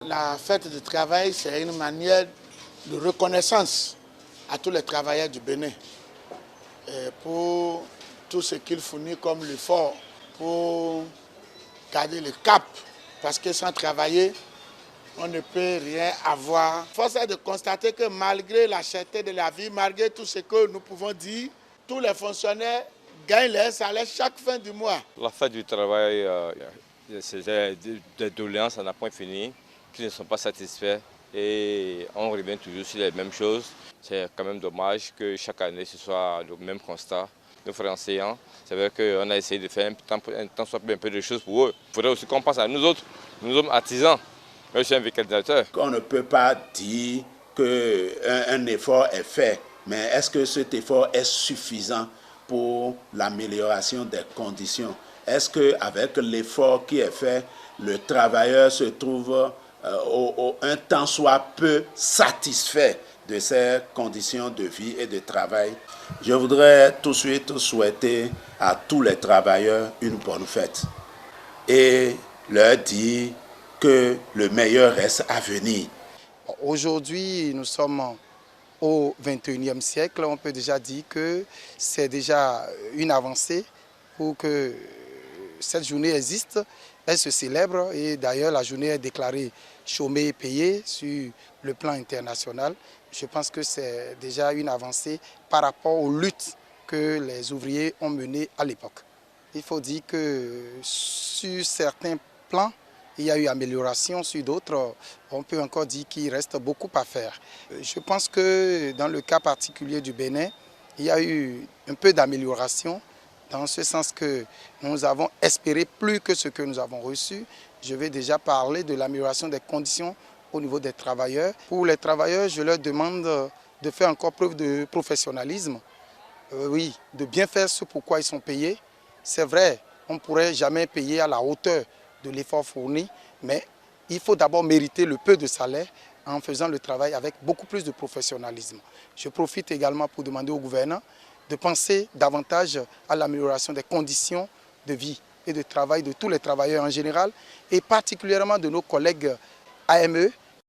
La fête du travail, c'est une manière de reconnaissance à tous les travailleurs du Bénin pour tout ce qu'ils fournissent comme l'effort pour garder le cap. Parce que sans travailler, on ne peut rien avoir. Force est de constater que malgré la cherté de la vie, malgré tout ce que nous pouvons dire, tous les fonctionnaires gagnent leur salaire chaque fin du mois. La fête du travail, c'est des doléances, ça n'a pas fini, qui ne sont pas satisfaits et on revient toujours sur les mêmes choses. C'est quand même dommage que chaque année ce soit le même constat. Nos frères enseignants, c'est vrai qu'on a essayé de faire un tant soit peu de choses pour eux. Il faudrait aussi qu'on pense à nous autres, nous sommes artisans. Je suis un vulcanisateur. On ne peut pas dire qu'un effort est fait, mais est-ce que cet effort est suffisant pour l'amélioration des conditions? Est-ce qu'avec l'effort qui est fait, le travailleur se trouve un tant soit peu satisfait de ses conditions de vie et de travail? Je voudrais tout de suite souhaiter à tous les travailleurs une bonne fête et leur dire que le meilleur reste à venir. Aujourd'hui, nous sommes au XXIe siècle. On peut déjà dire que c'est déjà une avancée pour que cette journée existe. Elle se célèbre et d'ailleurs la journée est déclarée chômée et payée sur le plan international. Je pense que c'est déjà une avancée par rapport aux luttes que les ouvriers ont menées à l'époque. Il faut dire que sur certains plans, il y a eu amélioration, sur d'autres, on peut encore dire qu'il reste beaucoup à faire. Je pense que dans le cas particulier du Bénin, il y a eu un peu d'amélioration, dans ce sens que nous avons espéré plus que ce que nous avons reçu. Je vais déjà parler de l'amélioration des conditions au niveau des travailleurs. Pour les travailleurs, je leur demande de faire encore preuve de professionnalisme. Oui, de bien faire ce pourquoi ils sont payés. C'est vrai, on ne pourrait jamais payer à la hauteur de l'effort fourni, mais il faut d'abord mériter le peu de salaire en faisant le travail avec beaucoup plus de professionnalisme. Je profite également pour demander au gouvernement de penser davantage à l'amélioration des conditions de vie et de travail de tous les travailleurs en général et particulièrement de nos collègues AME